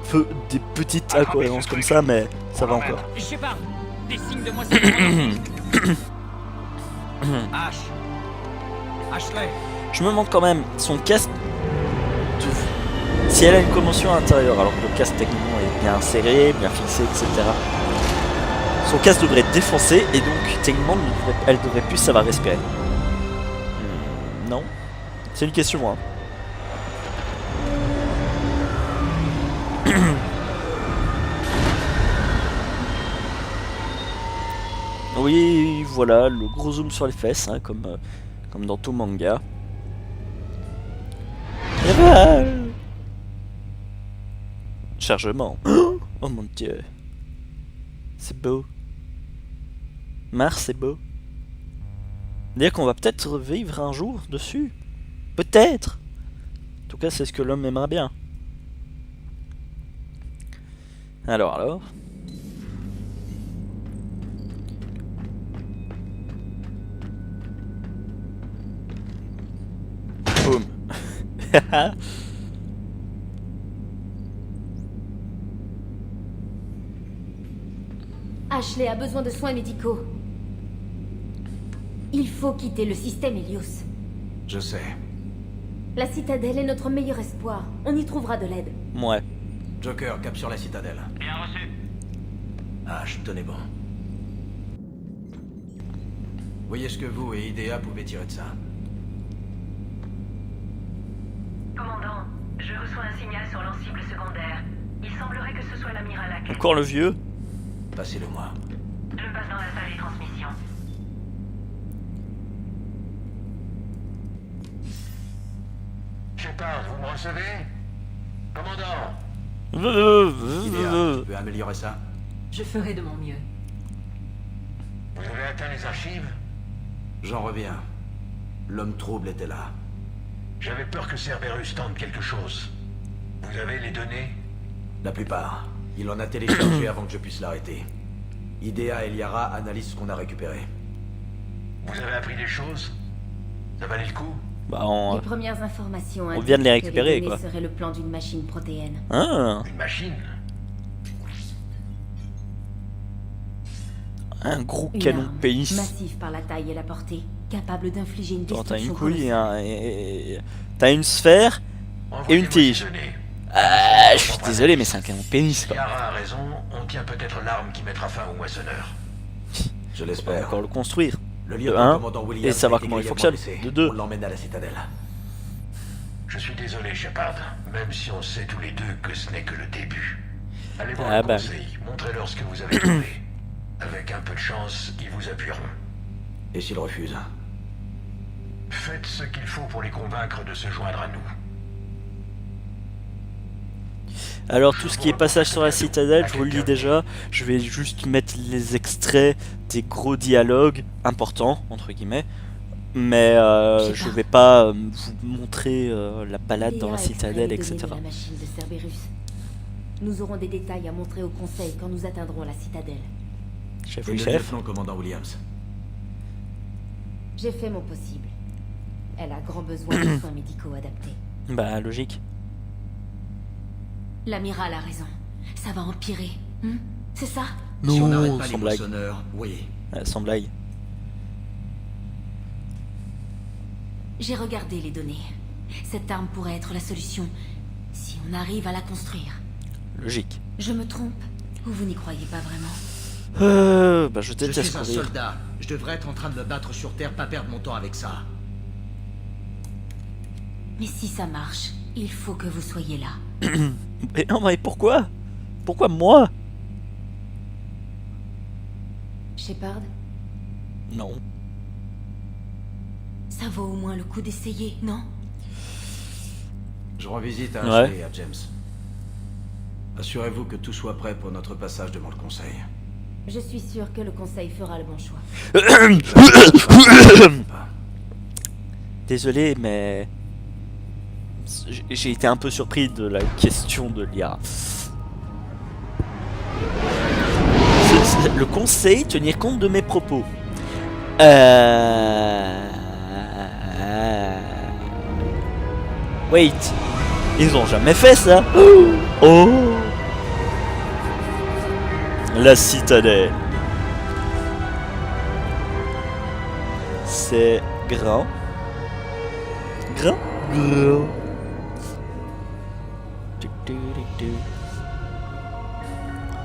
des petites incohérences comme ça, mais ça va encore. Shepard, des signes de moissonnement. Ashley. Je me demande quand même, son casque... Si elle a une commotion à l'intérieur, alors que le casque techniquement est bien serré, bien fixé, etc. Son casque devrait être défoncé, et donc techniquement elle devrait plus savoir respirer. Non. C'est une question, hein. Oui, voilà, le gros zoom sur les fesses, hein, comme dans tout manga. Et bah... Chargement. Oh mon dieu. C'est beau. Mars, c'est beau. Dire qu'on va peut-être revivre un jour dessus. Peut-être. En tout cas, c'est ce que l'homme aimerait bien. Alors. Boum. Ashley a besoin de soins médicaux. Il faut quitter le système Helios. Je sais. La citadelle est notre meilleur espoir. On y trouvera de l'aide. Ouais. Joker, cap sur la citadelle. Bien reçu. H, tenez bon. Voyez ce que vous et IDEA pouvez tirer de ça. Commandant, je reçois un signal sur l'ancible secondaire. Il semblerait que ce soit l'amiral Hackett. Encore le vieux. Passez-le moi. Je passe dans la salle des transmissions. Shepard, vous me recevez? Commandant. IDEA, tu peux améliorer ça? Je ferai de mon mieux. Vous avez atteint les archives? J'en reviens. L'homme trouble était là. J'avais peur que Cerberus tente quelque chose. Vous avez les données? La plupart. Il en a téléchargé avant que je puisse l'arrêter. IDEA et Liara analysent ce qu'on a récupéré. Vous avez appris des choses? Ça valait le coup? Bah, Les premières informations on vient de les indiquent que récupérer, données quoi. serait le plan d'une machine protéenne. Ah, Une machine? un gros Une canon arme, pénis. massif par la taille et la portée, capable d'infliger une Attends, t'as destruction une couille, colossale. t'as une sphère et une Envoyez-moi tige. ces données. Ah, je suis désolé, mais c'est un canon pénis, quoi. Yara a raison, on tient peut-être l'arme qui mettra fin au moissonneur. Je On va l'espère. encore le construire. Le De lieutenant-commandant un, Williams et savoir a été comment il grièvement fonctionne. blessé. De deux. On l'emmène à la citadelle. Je suis désolé, Shepard, même si on sait tous les deux que ce n'est que le début. Allez voir Ah le bah. conseil, montrez-leur ce que vous avez trouvé. Avec un peu de chance, ils vous appuieront. Et s'il refuse? Faites ce qu'il faut pour les convaincre de se joindre à nous. Alors tout ce qui est passage sur la citadelle, je vous le dis déjà, je vais juste mettre les extraits des gros dialogues importants, entre guillemets, mais je vais pas vous montrer la balade dans la citadelle, etc. La machine de Cerberus. Nous aurons des détails à montrer au conseil quand nous atteindrons la citadelle. Chef, Et oui le chef. lieutenant-commandant Williams. J'ai fait mon possible. Elle a grand besoin de soins médicaux adaptés. Bah, logique. L'amiral a raison. Ça va empirer. C'est ça? Si on n'arrête Non, pas les sans blague. moissonneurs, oui. Sans blague. J'ai regardé les données. Cette arme pourrait être la solution, si on arrive à la construire. Logique. Je me trompe? Ou vous n'y croyez pas vraiment? Bah, je Je déteste suis un courir. soldat. Je devrais être en train de me battre sur Terre, pas perdre mon temps avec ça. Mais si ça marche, il faut que vous soyez là. Mais non, mais pourquoi? Pourquoi moi? Shepard, Non. ça vaut au moins le coup d'essayer, non? Je rends visite à Ouais. Ashley et à James. Assurez-vous que tout soit prêt pour notre passage devant le conseil. Je suis sûre que le conseil fera le bon choix. Désolé, mais j'ai été un peu surpris de la question de Liara. Le conseil tenir compte de mes propos. Wait, ils ont jamais fait ça. Oh, la citadelle. C'est grand. Grand. Grand.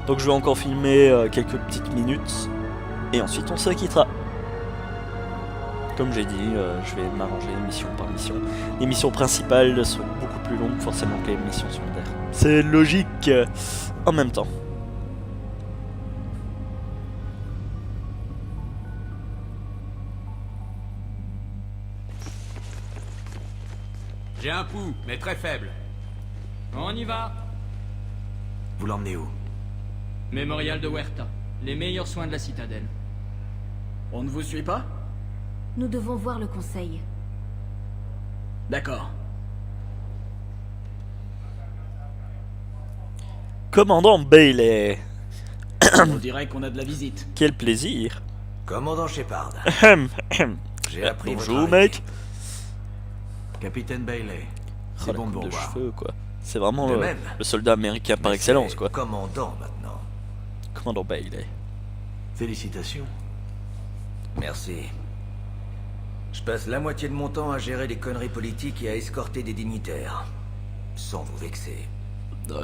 Donc je vais encore filmer quelques petites minutes et ensuite on se quittera. Comme j'ai dit, je vais m'arranger mission par mission. Les missions principales sont beaucoup plus longues forcément que les missions secondaires. C'est logique en même temps. J'ai un pouls, mais très faible. On y va. Vous l'emmenez où? Mémorial de Huerta. Les meilleurs soins de la citadelle. On ne vous suit pas? Nous devons voir le conseil. D'accord. Commandant Bailey. On dirait qu'on a de la visite. Quel plaisir. Commandant Shepard. J'ai appris Bonjour votre mec. Capitaine Bailey, Oh, c'est la bon de coupe vous de revoir. cheveux quoi. C'est vraiment De le même. soldat américain par Mais excellence c'est quoi. Commandant maintenant. Commandant Bailey. Félicitations. Merci. Je passe la moitié de mon temps à gérer des conneries politiques et à escorter des dignitaires. Sans vous vexer.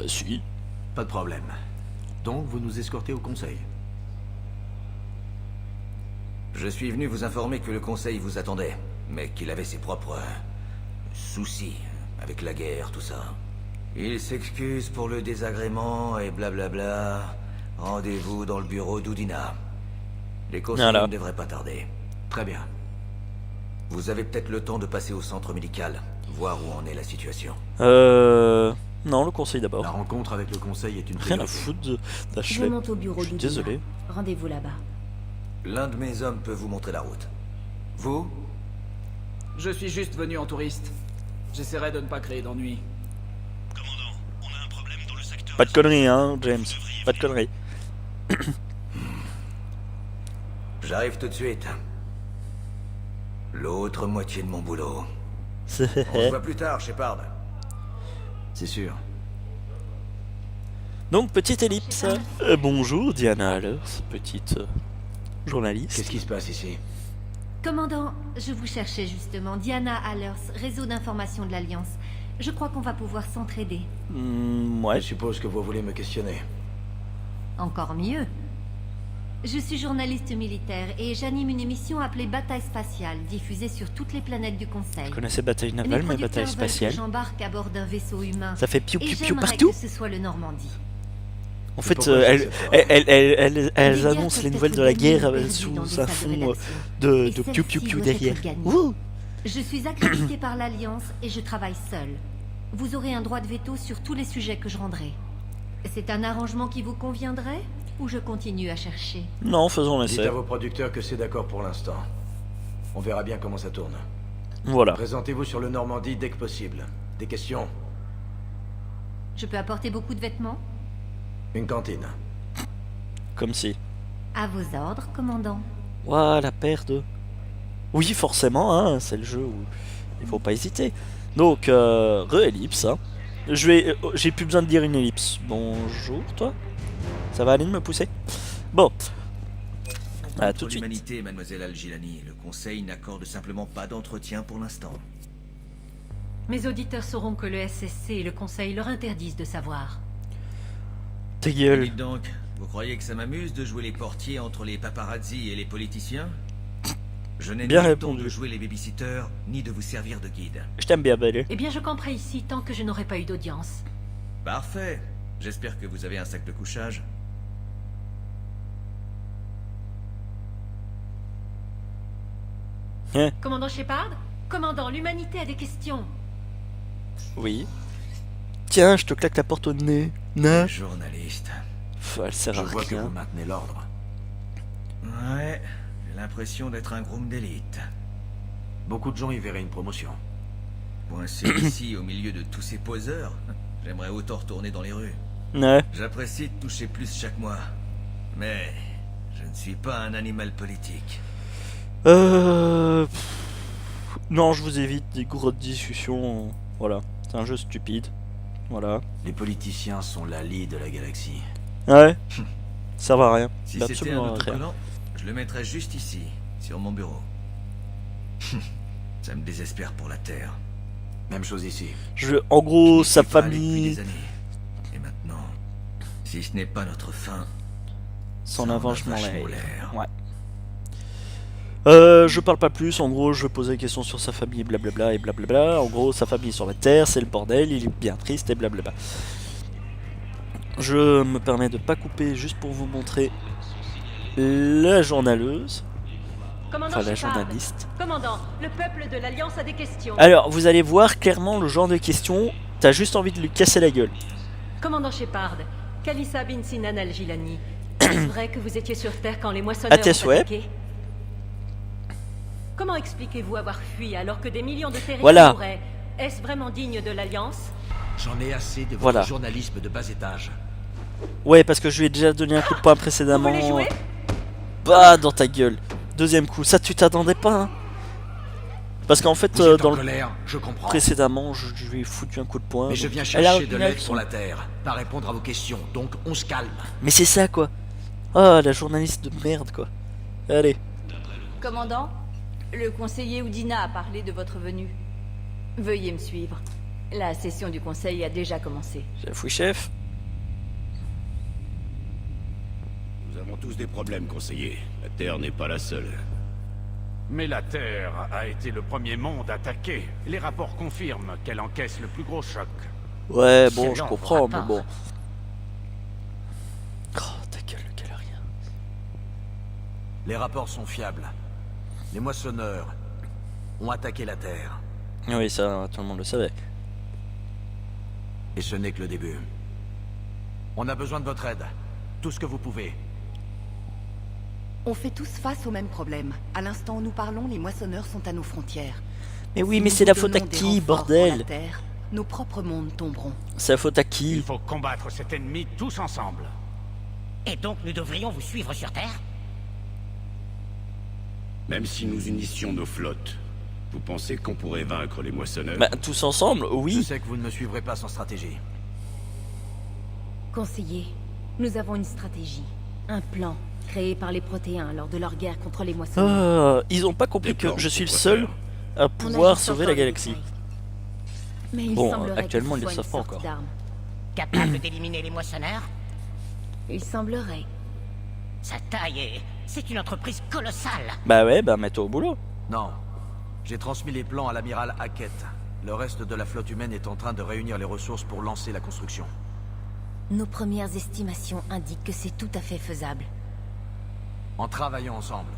Si. Pas de problème. Donc vous nous escortez au conseil. Je suis venu vous informer que le conseil vous attendait, mais qu'il avait ses propres soucis avec la guerre, tout ça. Il s'excuse pour le désagrément et blablabla. Rendez-vous dans le bureau d'Udina. Les conseils Voilà. ne devraient pas tarder. Très bien. Vous avez peut-être le temps de passer au centre médical, voir où en est la situation. Non, le conseil La d'abord. rencontre avec le conseil est une Rien à priorité. foutre Je d'Ashley. monte au bureau Je suis d'Udina. désolé. Rendez-vous là-bas. L'un de mes hommes peut vous montrer la route. Vous? Je suis juste venu en touriste. J'essaierai de ne pas créer d'ennuis. Pas de conneries hein, James. Pas de conneries. J'arrive tout de suite. L'autre moitié de mon boulot. On se voit plus tard, Shepard. C'est sûr. Donc, petite ellipse. Bonjour Diana Allers, petite journaliste. Qu'est-ce qui se passe ici? Commandant, je vous cherchais justement. Diana Allers, réseau d'information de l'Alliance. Je crois qu'on va pouvoir s'entraider. Ouais. Je suppose que vous voulez me questionner. Encore mieux. Je suis journaliste militaire et j'anime une émission appelée Bataille spatiale, diffusée sur toutes les planètes du Conseil. Je connaissais bataille navale, mais bataille spatiale. J'embarque à bord d'un vaisseau humain. Ça fait piou Et piou piou j'aimerais partout. que ce soit le Normandie. En fait, pourquoi elles, je sais pas. elles Les annoncent guerres les peuvent nouvelles être de la gagnées guerre ou perdues sous dans des un salles de fond rédaction. de Et piou piou celle-ci piou doit être derrière. gagnée. Ouh. Je suis accrédité par l'Alliance et je travaille seul. Vous aurez un droit de veto sur tous les sujets que je rendrai. C'est un arrangement qui vous conviendrait ou je continue à chercher? Non, faisons Dites l'essai. à vos producteurs que c'est d'accord pour l'instant. On verra bien comment ça tourne. Voilà. Présentez-vous sur le Normandie dès que possible. Des questions? Je peux apporter beaucoup de vêtements? Une cantine. Comme si. À vos ordres, commandant. Ouah, la paire de... Oui, forcément, hein, c'est le jeu où il faut pas hésiter. Donc, re-ellipse. Hein. J'ai plus besoin de dire une ellipse. Bonjour, toi. Ça va aller de me pousser? Bon. Ah, tout de suite. L'humanité, mademoiselle Al-Gilani, le Conseil n'accorde simplement pas d'entretien pour l'instant. Mes auditeurs sauront que le SSC et le Conseil leur interdisent de savoir. Ta gueule. Dites donc, vous croyez que ça m'amuse de jouer les portiers entre les paparazzis et les politiciens? Je n'ai Bien ni le temps répondu. de jouer les babysitters, ni de vous servir de guide. Je t'aime bien, belle. Eh bien, je camperai ici tant que je n'aurai pas eu d'audience. Parfait. J'espère que vous avez un sac de couchage. Hein? Commandant Shepard? Commandant, l'humanité a des questions. Oui. Tiens, je te claque la porte au nez. Non. Journaliste. Elle sert Je à vois que rien. vous maintenez l'ordre. Ouais, j'ai l'impression d'être un groom d'élite. Beaucoup de gens y verraient une promotion. Coincé ici au milieu de tous ces poseurs, j'aimerais autant retourner dans les rues. Ouais. J'apprécie de toucher plus chaque mois. Mais je ne suis pas un animal politique. Non, je vous évite des grosses discussions. Voilà. C'est un jeu stupide. Voilà. Les politiciens sont la lie de la galaxie. Ouais. Ça va à rien. Si Bah, c'était un absolument autre rien. collant, je le mettrais juste ici, sur mon bureau. Ça me désespère pour la Terre. Même chose ici. En gros, Je sa n'y suis pas allé depuis famille des années. Et maintenant, si ce n'est pas notre fin, s'en ça en a avance vachement l'air. l'air. Ouais. Je parle pas plus, en gros je pose des questions sur sa famille, blablabla et blablabla. En gros, sa famille sur la Terre, c'est le bordel, il est bien triste et blablabla. Je me permets de pas couper juste pour vous montrer la journaleuse, Commandant enfin la Shepard. journaliste. Commandant, le peuple de l'Alliance a des questions. Alors, vous allez voir clairement le genre de questions, t'as juste envie de lui casser la gueule. Commandant Shepard, Kalissa bin Sinan Al-Gilani, est-ce vrai que vous étiez sur Terre quand les moissonneurs À tes ont souhaits. attaqué? Comment expliquez-vous avoir fui alors que des millions de terriens Voilà. mouraient? Est-ce vraiment digne de l'Alliance? J'en ai assez de votre Voilà. journalisme de bas étage. Ouais, parce que je lui ai déjà donné un coup de poing précédemment. Vous voulez jouer? Bah, dans ta gueule. Deuxième coup, ça tu t'attendais pas, hein. Parce qu'en fait, Vous êtes dans en le colère, je comprends. précédemment, je lui ai foutu un coup de poing. Mais je donc viens elle a chercher de aucune l'aide réaction. sur la Terre, pas répondre à vos questions, donc on se calme. Mais c'est ça, quoi. Ah, la journaliste de merde, quoi. Allez. Commandant, le conseiller Oudina a parlé de votre venue. Veuillez me suivre. La session du conseil a déjà commencé. Chef, oui, chef. Nous avons tous des problèmes, conseiller. La Terre n'est pas la seule. Mais la Terre a été le premier monde attaqué. Les rapports confirment qu'elle encaisse le plus gros choc. Ouais, bon, je Selon vos comprends, mais rapports. bon. Oh, ta gueule, le galérien. Les rapports sont fiables. Les moissonneurs ont attaqué la Terre. Oui, ça, tout le monde le savait. Et ce n'est que le début. On a besoin de votre aide. Tout ce que vous pouvez. On fait tous face au même problème. À l'instant où nous parlons, les moissonneurs sont à nos frontières. Mais oui, Si mais nous c'est vous la faute à donnons des qui, renforts pour bordel? la Terre, nos propres mondes tomberont. C'est la faute à qui? Il faut combattre cet ennemi tous ensemble. Et donc nous devrions vous suivre sur Terre? Même si nous unissions nos flottes, vous pensez qu'on pourrait vaincre les moissonneurs? Bah, tous ensemble, Je oui. sais que vous ne me suivrez pas sans stratégie. Conseiller, nous avons une stratégie. Un plan créé par les Protéens lors de leur guerre contre les moissonneurs. Ils ont pas compris Des que plans je suis le pour seul faire. à On pouvoir agit sans sauver faire la de galaxie. détails. Mais il Bon, semblerait actuellement, que ils ce le soit savent une pas sorte encore. d'arme. Capable d'éliminer les moissonneurs? Il semblerait. Sa taille est... c'est une entreprise colossale. Bah ouais, bah mets-toi au boulot. Non. J'ai transmis les plans à l'amiral Hackett. Le reste de la flotte humaine est en train de réunir les ressources pour lancer la construction. Nos premières estimations indiquent que c'est tout à fait faisable. En travaillant ensemble.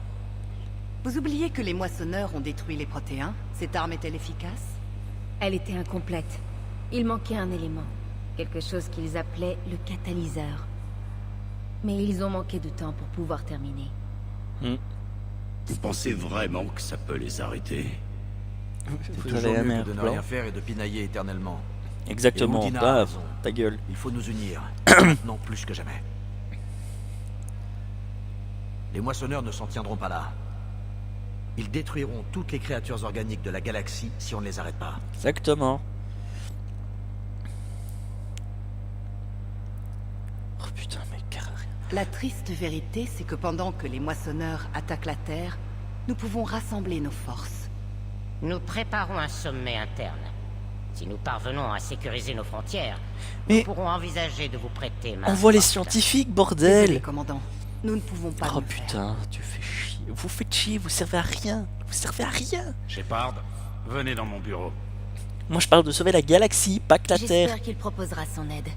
Vous oubliez que les moissonneurs ont détruit les Protéens? Cette arme est-elle efficace? Elle était incomplète. Il manquait un élément. Quelque chose qu'ils appelaient le catalyseur. Mais ils ont manqué de temps pour pouvoir terminer. Vous pensez vraiment que ça peut les arrêter? C'est Vous toujours avez un mieux meilleur que de ne plan. rien faire et de pinailler éternellement. Exactement, Et Oudina a bah, raison. ta gueule. Il faut nous unir. Maintenant plus que jamais. Les moissonneurs ne s'en tiendront pas là. Ils détruiront toutes les créatures organiques de la galaxie si on ne les arrête pas. Exactement. Oh putain, mais carré. La triste vérité, c'est que pendant que les moissonneurs attaquent la Terre, nous pouvons rassembler nos forces. Nous préparons un sommet interne. Si nous parvenons à sécuriser nos frontières, mais nous pourrons envisager de vous prêter main on voit les forte. scientifiques, bordel. Désolé, commandant. Nous ne pouvons pas Oh le faire. putain, tu fais chier. Vous faites chier, vous servez à rien. Vous servez à rien. Shepard, venez dans mon bureau. Moi je parle de sauver la galaxie, pas que la Terre. J'espère qu'il proposera son aide.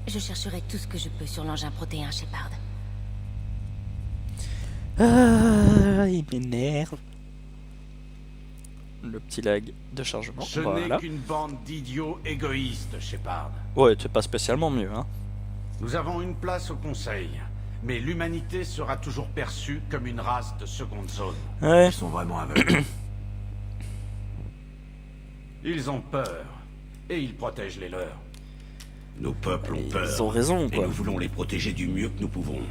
Je chercherai tout ce que je peux sur l'engin protéin Shepard. Ah, il m'énerve. Le petit lag de chargement. Ce Voilà. n'est qu'une bande d'idiots égoïstes, Shepard. Ouais, c'est pas spécialement mieux, hein. Nous avons une place au Conseil, mais l'humanité sera toujours perçue comme une race de seconde zone. Ouais. Ils sont vraiment aveugles. Ils ont peur, et ils protègent les leurs. Nos peuples ont peur. Ils ont raison, Et quoi. nous voulons les protéger du mieux que nous pouvons.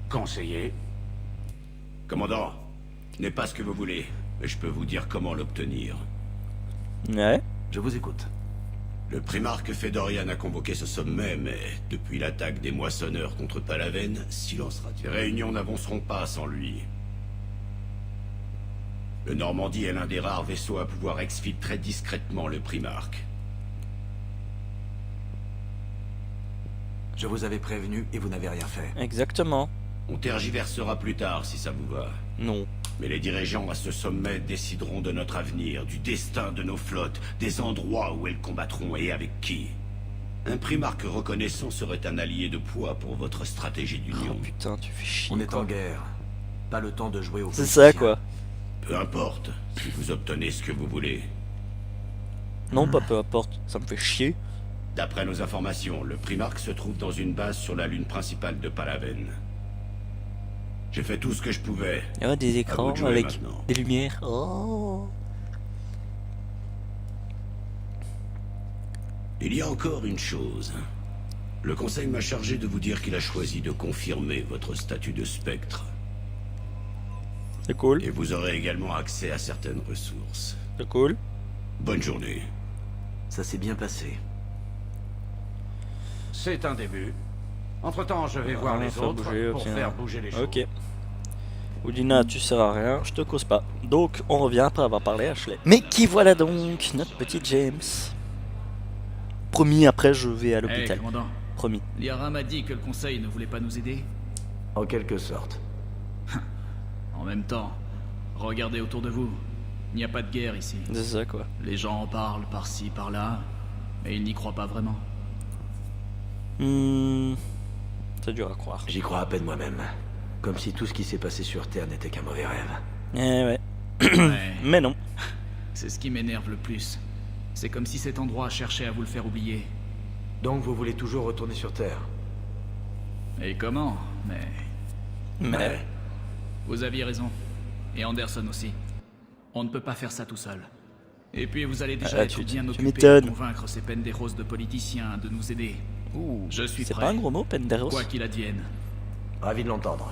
Conseiller, Commandant, ce n'est pas ce que vous voulez, mais je peux vous dire comment l'obtenir. Ouais. Je vous écoute. Le primarque Fedorian a convoqué ce sommet, mais depuis l'attaque des moissonneurs contre Palaven, silence radio. Les réunions n'avanceront pas sans lui. Le Normandie est l'un des rares vaisseaux à pouvoir exfiltrer discrètement le primarque. Je vous avais prévenu et vous n'avez rien fait. Exactement. On tergiversera plus tard si ça vous va. Non. Mais les dirigeants à ce sommet décideront de notre avenir, du destin de nos flottes, des endroits où elles combattront et avec qui. Un primarque reconnaissant serait un allié de poids pour votre stratégie d'union. Oh putain, tu fais chier. On est quoi. en guerre. Pas le temps de jouer au C'est ça, quoi. Peu importe, si vous obtenez ce que vous voulez. Non, pas peu importe. Ça me fait chier. D'après nos informations, le primarque se trouve dans une base sur la lune principale de Palaven. J'ai fait tout ce que je pouvais. Il y a des À écrans vous de jouer avec maintenant. des lumières. Oh. Il y a encore une chose. Le conseil m'a chargé de vous dire qu'il a choisi de confirmer votre statut de spectre. C'est cool. Et vous aurez également accès à certaines ressources. C'est cool. Bonne journée. Ça s'est bien passé. c'est un début. Entre-temps, je vais voir les faire autres bouger, pour ok. faire bouger les choses. Ok. Oudina, tu sers à rien, je te cause pas. Donc, on revient après avoir parlé à Ashley. Mais qui voilà donc, notre petit James. Promis, après je vais à l'hôpital. commandant. Promis. Liara m'a dit que le conseil ne voulait pas nous aider. En quelque sorte. En même temps, regardez autour de vous. Il n'y a pas de guerre ici. C'est ça, quoi. Les gens en parlent par-ci, par-là, mais ils n'y croient pas vraiment. C'est dur à croire. J'y crois à peine moi-même. Comme si tout ce qui s'est passé sur Terre n'était qu'un mauvais rêve. Eh ouais. Ouais. Mais non. C'est ce qui m'énerve le plus. C'est comme si cet endroit cherchait à vous le faire oublier. Donc vous voulez toujours retourner sur Terre? Et comment? Mais... Vous aviez raison. Et Anderson aussi. On ne peut pas faire ça tout seul. Et puis vous allez déjà être bien occupé m'étonnes. de convaincre ces Penderos de politiciens de nous aider. Je suis C'est prêt. pas un gros mot, Penderos? Quoi qu'il advienne. Ravi de l'entendre.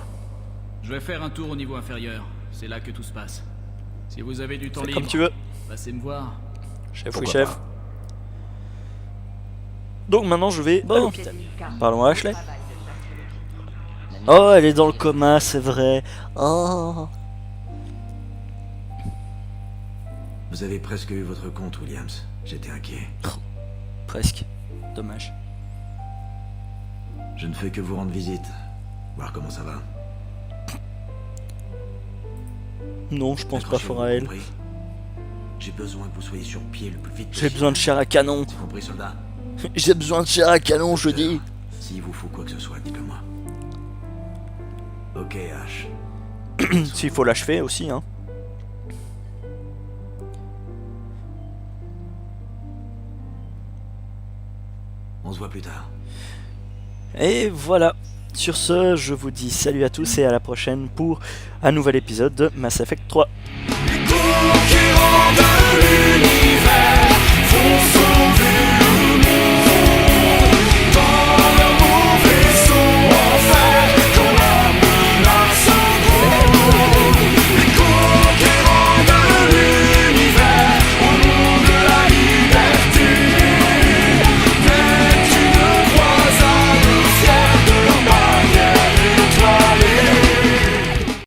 Je vais faire un tour au niveau inférieur. C'est là que tout se passe. Si vous avez du temps Fais libre, comme tu veux. passez me voir. Chef, oui, Pourquoi chef. pas. Donc maintenant je vais à l'hôpital. Parlons à Ashley. Oh, elle est dans le coma, c'est vrai. Oh. Vous avez presque eu votre compte, Williams. J'étais inquiet. Presque. Dommage. Je ne fais que vous rendre visite. Voir comment ça va. Non, je pense pas Accrochez-vous, fort à elle. compris. J'ai besoin que vous soyez sur pied le plus vite J'ai possible. besoin de chair à canon. T'as compris, soldat? J'ai besoin de chair à canon, je dis. S'il vous faut quoi que ce soit, dites-le moi. Ok, Ash. S'il faut l'achever aussi, hein. On se voit plus tard. Et voilà. Sur ce, je vous dis salut à tous et à la prochaine pour un nouvel épisode de Mass Effect 3. Concurrent de l'univers.